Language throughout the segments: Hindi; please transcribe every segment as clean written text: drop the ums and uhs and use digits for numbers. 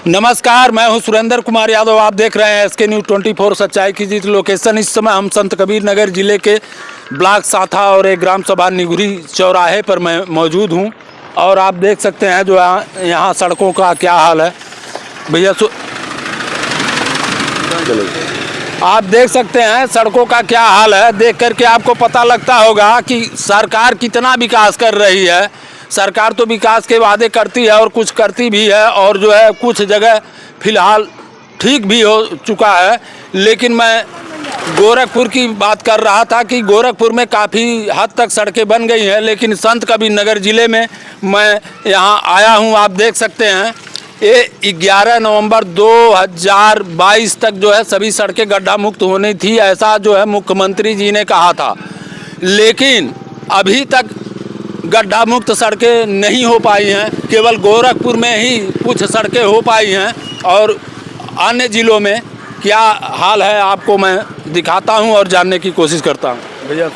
नमस्कार, मैं हूं सुरेंद्र कुमार यादव। आप देख रहे हैं SK न्यूज़ 24 सच्चाई की जीत। लोकेशन इस समय हम संत कबीर नगर जिले के ब्लॉक साथा और एक ग्राम सभा निगुरी चौराहे पर मैं मौजूद हूं और आप देख सकते हैं जो यहाँ सड़कों का क्या हाल है। भैया आप देख सकते हैं सड़कों का क्या हाल है। देख करके आपको पता लगता होगा कि सरकार कितना विकास कर रही है। सरकार तो विकास के वादे करती है और कुछ करती भी है और जो है कुछ जगह फिलहाल ठीक भी हो चुका है। लेकिन मैं गोरखपुर की बात कर रहा था कि गोरखपुर में काफ़ी हद तक सड़कें बन गई हैं, लेकिन संत कबीर नगर ज़िले में मैं यहाँ आया हूँ। आप देख सकते हैं ये 11 नवंबर 2022 तक जो है सभी सड़कें गड्ढा मुक्त होनी थी, ऐसा जो है मुख्यमंत्री जी ने कहा था। लेकिन अभी तक गड्ढा मुक्त सड़कें नहीं हो पाई हैं। केवल गोरखपुर में ही कुछ सड़कें हो पाई हैं और अन्य ज़िलों में क्या हाल है आपको मैं दिखाता हूं और जानने की कोशिश करता हूं। भैया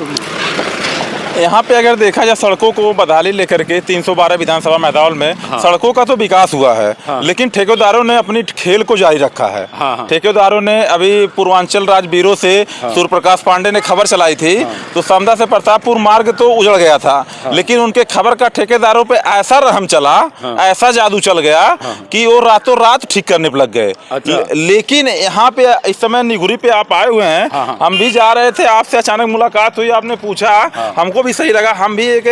यहाँ पे अगर देखा जाए सड़कों को बदहाली लेकर के 312 विधानसभा मैदान में सड़कों का तो विकास हुआ है, लेकिन ठेकेदारों ने अपनी खेल को जारी रखा है। ठेकेदारों ने अभी पूर्वांचल राज्य ब्यूरो से सूर्य प्रकाश पांडे ने खबर चलाई थी तो समदा से प्रतापपुर मार्ग तो उजड़ गया था, लेकिन उनके खबर का ठेकेदारों पे ऐसा रहम चला, ऐसा जादू चल गया कि वो रातों रात ठीक करने पर लग गए। लेकिन यहाँ पे इस समय निगुरी पे आप आए हुए हैं, हम भी जा रहे थे, आपसे अचानक मुलाकात हुई, आपने पूछा, हमको भी सही लगा। हम भी एक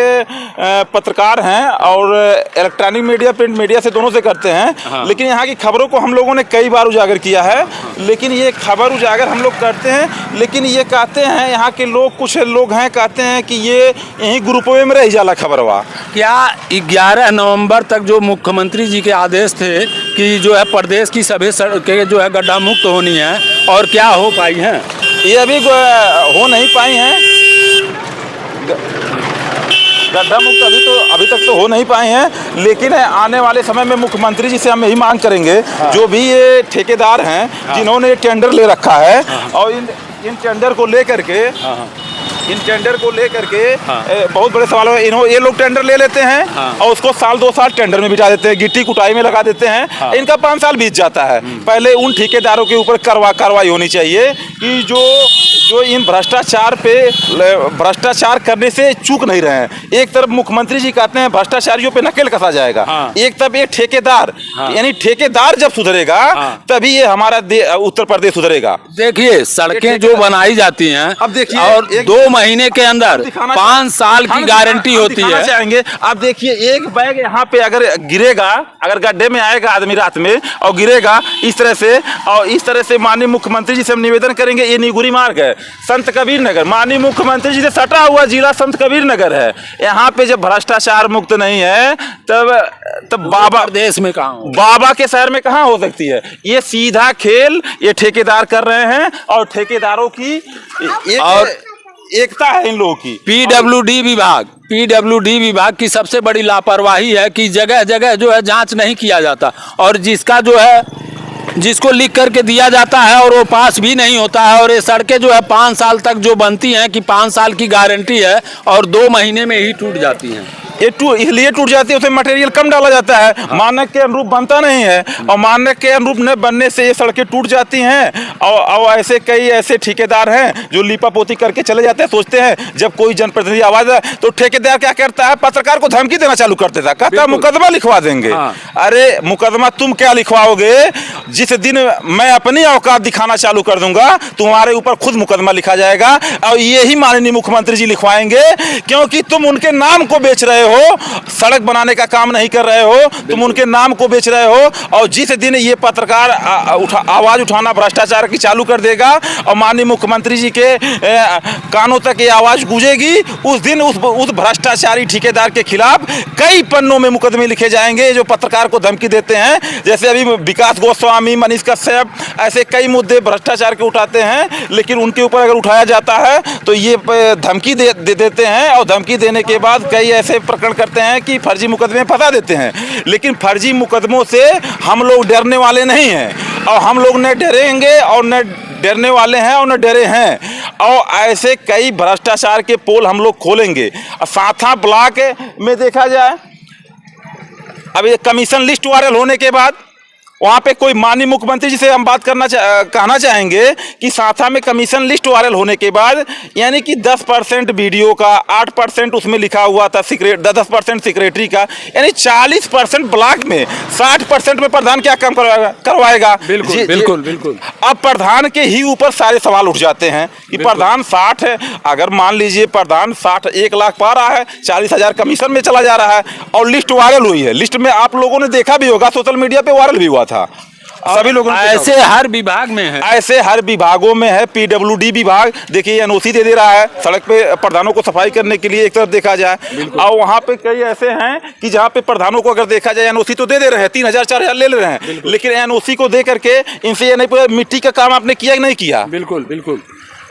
पत्रकार हैं और इलेक्ट्रॉनिक मीडिया प्रिंट मीडिया से दोनों से करते हैं, लेकिन यहाँ की खबरों को हम लोगों ने कई बार उजागर किया है। लेकिन ये खबर उजागर हम लोग करते हैं, लेकिन ये कहते हैं यहाँ के लोग, कुछ लोग हैं कहते हैं कि ये यहीं ग्रुपों में रह जाला खबरवा। क्या 11 नवंबर तक जो मुख्यमंत्री जी के आदेश थे कि जो है प्रदेश की सभी सड़कें जो है गड्ढा मुक्त होनी है और क्या हो पाई हैं? ये अभी हो नहीं पाई हैं, गड्ढा मुक्त अभी तक तो हो नहीं पाए हैं। लेकिन आने वाले समय में मुख्यमंत्री जी से हम यही मांग करेंगे, जो भी ये ठेकेदार हैं जिन्होंने टेंडर ले रखा है और इन टेंडर को लेकर के बहुत बड़े सवाल है। ये लोग टेंडर ले लेते हैं और उसको साल 2 साल टेंडर में बिता देते हैं, गिट्टी कुटाई में लगा देते हैं। इनका 5 साल बीत जाता है। पहले उन ठेकेदारों के ऊपर कार्रवाई होनी चाहिए कि जो इन भ्रष्टाचार करने से चूक नहीं रहे हैं। एक तरफ मुख्यमंत्री जी कहते हैं भ्रष्टाचारियों पे नकेल कसा जाएगा, एक तरफ ये ठेकेदार यानी ठेकेदार जब सुधरेगा तभी ये हमारा उत्तर प्रदेश सुधरेगा। देखिए सड़कें जो बनाई जाती हैं, अब देखिए, और 2 महीने के अंदर 5 साल की गारंटी होती है। चाहेंगे आप देखिए, एक बैग यहाँ पे अगर गिरेगा, अगर गड्ढे में आएगा आदमी रात में और गिरेगा इस तरह से माननीय मुख्यमंत्री जी से हम निवेदन करेंगे। ये निगुरी मार्ग है, संत कबीर नगर, माननीय मुख्यमंत्री जी से सटा हुआ जिला संत कबीर नगर है। यहाँ पे जब भ्रष्टाचार मुक्त नहीं है तब बाबा देश में कहाँ, बाबा के शहर में कहाँ हो सकती है? ये सीधा खेल ये ठेकेदार कर रहे हैं और ठेकेदारों की एकता है इन लोगों की। पीडब्ल्यूडी विभाग की सबसे बड़ी लापरवाही है कि जगह जगह जो है जांच नहीं किया जाता और जिसको लिख करके दिया जाता है और वो पास भी नहीं होता है। और ये सड़कें जो है 5 साल तक जो बनती हैं कि 5 साल की गारंटी है और 2 महीने में ही टूट जाती हैं। ये इसलिए टूट जाती है, उसमें मटेरियल कम डाला जाता है, मानक के अनुरूप बनता नहीं है और मानक के अनुरूप न बनने से ये सड़कें टूट जाती हैं। और कई ऐसे ठेकेदार हैं जो लीपापोती करके चले जाते हैं, सोचते हैं जब कोई जनप्रतिनिधि आवाज है तो ठेकेदार क्या करता है, पत्रकार को धमकी देना चालू कर देता, कहता मुकदमा लिखवा देंगे। अरे मुकदमा तुम क्या लिखवाओगे? जिस दिन मैं अपनी औकात दिखाना चालू कर दूंगा तुम्हारे ऊपर खुद मुकदमा लिखा जाएगा और यही माननीय मुख्यमंत्री जी लिखवाएंगे, क्योंकि तुम उनके नाम को बेच रहे हो, सड़क बनाने का काम नहीं कर रहे हो, तुम उनके नाम को बेच रहे हो। और जिस दिन ये पत्रकार आवाज उठाना भ्रष्टाचार की चालू कर देगा और माननीय मुख्यमंत्री जी के कानों तक ये आवाज गूंजेगी, उस दिन उस भ्रष्टाचारी ठेकेदार के खिलाफ कई पन्नों में मुकदमे लिखे जाएंगे जो पत्रकार को धमकी देते हैं। जैसे अभी विकास गोस्वामी, मनीष कश्यप, ऐसे कई मुद्दे भ्रष्टाचार के उठाते हैं, लेकिन उनके ऊपर अगर उठाया जाता है तो ये धमकी दे देते हैं और धमकी देने के बाद कई ऐसे प्रकरण करते हैं कि फर्जी मुकदमे फंसा देते हैं। लेकिन फर्जी मुकदमों से हम लोग डरने वाले नहीं हैं और हम लोग न डरेंगे और न डरने वाले हैं और न डरे हैं। और ऐसे कई भ्रष्टाचार के पोल हम लोग खोलेंगे। साथा ब्लॉक में देखा जाए, अब ये कमीशन लिस्ट वायरल होने के बाद वहां पे कोई माननीय मुख्यमंत्री जी से हम बात कहना चाहेंगे कि साथा में कमीशन लिस्ट वायरल होने के बाद यानी कि 10% वीडियो का, 8% उसमें लिखा हुआ था 10% सेक्रेटरी का, यानी 40% ब्लॉक में, 60% में प्रधान क्या काम करवाएगा। बिल्कुल बिल्कुल बिल्कुल। अब प्रधान के ही ऊपर सारे सवाल उठ जाते हैं कि प्रधान 60 है, अगर मान लीजिए प्रधान 60 1 लाख पा रहा है, 40,000 कमीशन में चला जा रहा है और लिस्ट वायरल हुई है। लिस्ट में आप लोगों ने देखा भी होगा, सोशल मीडिया पे वायरल भी हुआ था, सभी लोगों ने ऐसे हर विभाग में है, ऐसे हर विभागों में है। पीडब्ल्यूडी विभाग देखिए एनओसी दे रहा है सड़क पे प्रधानों को सफाई करने के लिए, एक तरफ देखा जाए। और वहाँ पे कई ऐसे हैं कि जहाँ पे प्रधानों को अगर देखा जाए एनओसी तो दे रहे हैं, 3,000 4,000 ले रहे हैं, लेकिन एनओसी को दे करके इनसे ये नहीं, मिट्टी का काम आपने किया कि नहीं किया। बिल्कुल बिल्कुल।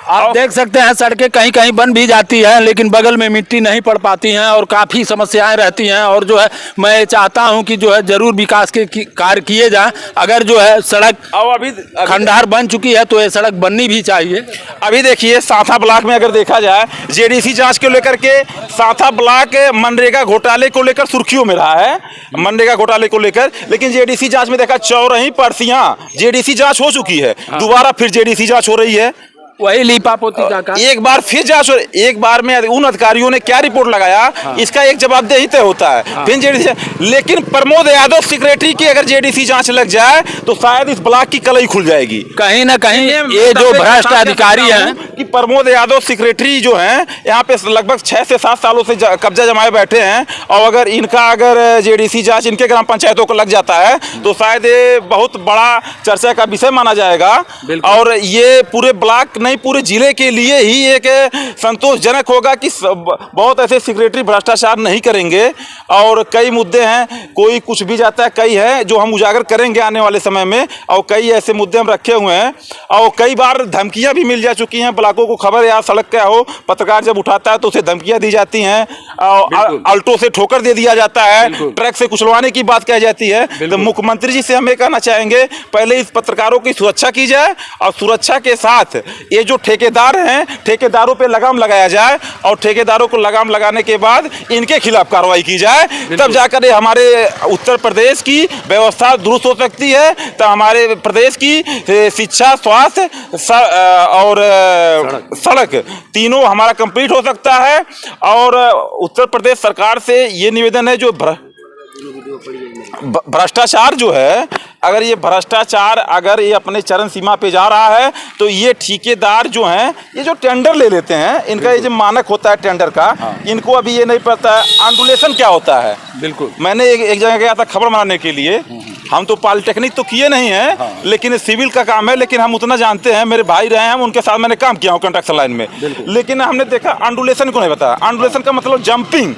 आप देख सकते हैं सड़कें कहीं कहीं बन भी जाती हैं, लेकिन बगल में मिट्टी नहीं पड़ पाती हैं और काफ़ी समस्याएं रहती हैं। और जो है मैं चाहता हूं कि जो है जरूर विकास के कार्य किए जाएं। अगर जो है सड़क अभी खंडहर बन चुकी है तो ये सड़क बननी भी चाहिए। अभी देखिए साथा ब्लॉक में अगर देखा जाए, जेडीसी जांच को लेकर के साथा ब्लॉक मनरेगा घोटाले को लेकर सुर्खियों में रहा है, मनरेगा घोटाले को लेकर। लेकिन जेडीसी जांच में देखा चौरही परसियां जेडीसी जांच हो चुकी है, दोबारा फिर जेडीसी जांच हो रही है, वही लीपापोती का एक बार फिर जांच। एक बार में उन अधिकारियों ने क्या रिपोर्ट लगाया, इसका एक जवाबदेही तय होता है। फिर जेडीसी, लेकिन प्रमोद यादव सेक्रेटरी की अगर जेडीसी जांच लग जाए तो शायद इस ब्लॉक की कलई खुल जाएगी कहीं ना कहीं। ये जो भ्रष्ट अधिकारी हैं कि प्रमोद यादव सेक्रेटरी जो हैं यहाँ पे लगभग 6 से 7 सालों से कब्जा जमाए बैठे हैं, और अगर जेडीसी जांच इनके ग्राम पंचायतों को लग जाता है तो शायद ये बहुत बड़ा चर्चा का विषय माना जाएगा। और ये पूरे ब्लॉक नहीं, पूरे जिले के लिए ही एक संतोषजनक होगा कि बहुत ऐसे सेक्रेटरी भ्रष्टाचार नहीं करेंगे। और कई मुद्दे हैं, कोई कुछ भी जाता है, कई है जो हम उजागर करेंगे आने वाले समय में, और कई ऐसे मुद्दे हम रखे हुए हैं। और कई बार धमकियां भी मिल जा चुकी हैं ब्लॉकों को, खबर या सड़क क्या हो, पत्रकार जब उठाता है तो उसे धमकियां दी जाती हैं, और अल्टो से ठोकर दे दिया जाता है, ट्रक से कुचलवाने की बात कही जाती है। तो मुख्यमंत्री जी से हम ये कहना चाहेंगे, पहले इस पत्रकारों की सुरक्षा की जाए, और सुरक्षा के साथ ये जो ठेकेदार हैं, ठेकेदारों पे लगाम लगाया जाए, और ठेकेदारों को लगाम लगाने के बाद इनके खिलाफ कार्रवाई की जाए, तब जाकर हमारे उत्तर प्रदेश की व्यवस्था दुरुस्त हो सकती है। तो हमारे प्रदेश की शिक्षा, स्वास्थ्य और सड़क तीनों हमारा कंप्लीट हो सकता है। और उत्तर प्रदेश सरकार से ये निवेदन है, जो भ्रष्टाचार जो है, अगर ये भ्रष्टाचार अगर ये अपने चरम सीमा पे जा रहा है तो ये ठेकेदार जो हैं, ये जो टेंडर ले लेते हैं, इनका ये जो मानक होता है टेंडर का, इनको अभी ये नहीं पता है आंडुलेशन क्या होता है। बिल्कुल। मैंने एक जगह गया था खबर बनाने के लिए, हम तो पॉलिटेक्निक तो किए नहीं हैं, लेकिन सिविल का काम है, लेकिन हम उतना जानते हैं, मेरे भाई रहे हैं, उनके साथ मैंने काम किया हूँ कंस्ट्रक्शन लाइन में। लेकिन हमने देखा आंडुलेशन को नहीं पता। आंडुलेशन का मतलब जंपिंग,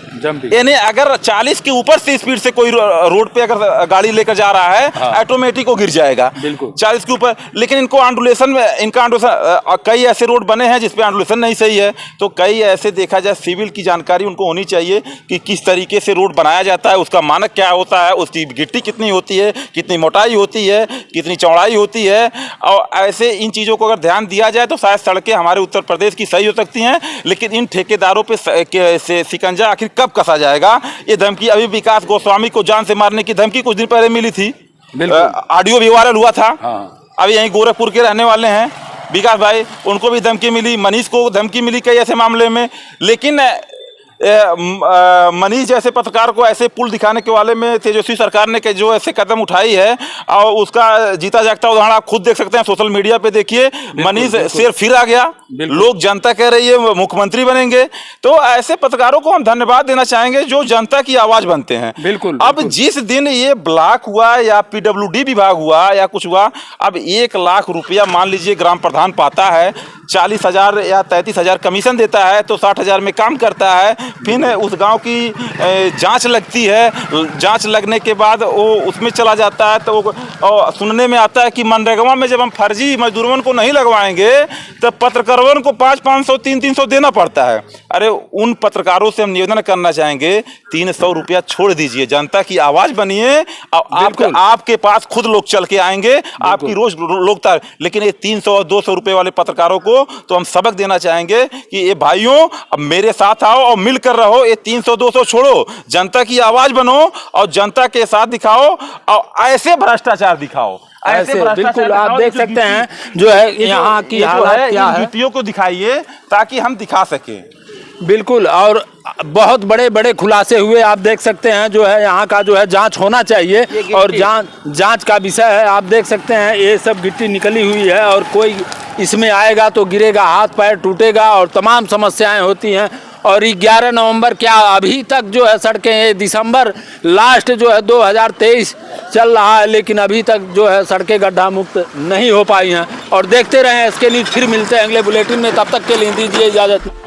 यानी अगर 40 के ऊपर से स्पीड से कोई रोड पे अगर गाड़ी लेकर जा रहा है, ऑटोमेटिक वो गिर जाएगा 40 के ऊपर। लेकिन इनको आंडुलेशन में, इनका आंडुलेशन, कई ऐसे रोड बने हैं जिसपे आंडुलेशन नहीं सही है, तो कई ऐसे देखा जाए सिविल की जानकारी उनको होनी चाहिए कि किस तरीके से रोड बनाया जाता है, उसका मानक क्या होता है, उसकी गिट्टी कितनी होती है, कितनी मोटाई होती है, कितनी चौड़ाई होती है। और ऐसे इन चीज़ों को अगर ध्यान दिया जाए तो शायद सड़कें हमारे उत्तर प्रदेश की सही हो सकती हैं। लेकिन इन ठेकेदारों पे से शिकंजा आखिर कब कसा जाएगा। ये धमकी, अभी विकास गोस्वामी को जान से मारने की धमकी कुछ दिन पहले मिली थी, ऑडियो भी वायरल हुआ था। अभी यहीं गोरखपुर के रहने वाले हैं विकास भाई, उनको भी धमकी मिली, मनीष को धमकी मिली कई ऐसे मामले में। लेकिन मनीष जैसे पत्रकार को ऐसे पुल दिखाने के वाले में तेजस्वी सरकार ने जो ऐसे कदम उठाई है, और उसका जीता जागता उदाहरण आप खुद देख सकते हैं, सोशल मीडिया पे देखिए, मनीष शेर फिर आ गया, लोग जनता कह रही है मुख्यमंत्री बनेंगे। तो ऐसे पत्रकारों को हम धन्यवाद देना चाहेंगे जो जनता की आवाज बनते हैं। बिल्कुल। अब जिस दिन ये ब्लॉक हुआ या पीडब्ल्यूडी विभाग हुआ या कुछ हुआ, अब 1 लाख रुपया मान लीजिए ग्राम प्रधान पाता है, 40,000 या 33,000 कमीशन देता है, तो 60,000 में काम करता है। फिर उस गांव की जांच लगती है, जांच लगने के बाद वो उसमें चला जाता है, तो सुनने में आता है कि मनरेगा में जब हम फर्जी मजदूरों को नहीं लगवाएंगे तो पत्रकारों को 500-500 300 देना पड़ता है। अरे उन पत्रकारों से हम निवेदन करना चाहेंगे, 300 रुपया छोड़ दीजिए, जनता की आवाज बनिए, आपके पास खुद लोग चल के आएंगे, आपकी रोज लोग। लेकिन ये 300 और 200 रुपये वाले पत्रकारों को तो हम सबक देना चाहेंगे कि ये भाइयों अब मेरे साथ आओ और मिल कर रहो, ये 300-200 छोड़ो, जनता की आवाज बनो और जनता के साथ दिखाओ और ऐसे भ्रष्टाचार दिखाओ, ऐसे भ्रष्टाचार बिल्कुल दिखाओ। आप देख जो सकते हैं गिट्टी- जो है ये जो- यहाँ की ये जो हालत है, क्या इन है। गिट्टियों को दिखाइए ताकि हम दिखा सकें। बिल्कुल, और बहुत बड़े बड़े खुलासे हुए, आप देख सकते हैं जो है यहाँ का जो है जांच होना चाहिए और जांच का विषय है। आप देख सकते हैं ये सब गिट्टी निकली हुई है और कोई इसमें आएगा तो गिरेगा, हाथ पैर टूटेगा और तमाम समस्याएं होती हैं। और 11 नवंबर क्या अभी तक जो है सड़कें, ये दिसंबर लास्ट जो है 2023 चल रहा है, लेकिन अभी तक जो है सड़कें गड्ढा मुक्त नहीं हो पाई हैं। और देखते रहें इसके न्यूज़, फिर मिलते हैं अगले बुलेटिन में, तब तक के लिए दीजिए इजाज़त।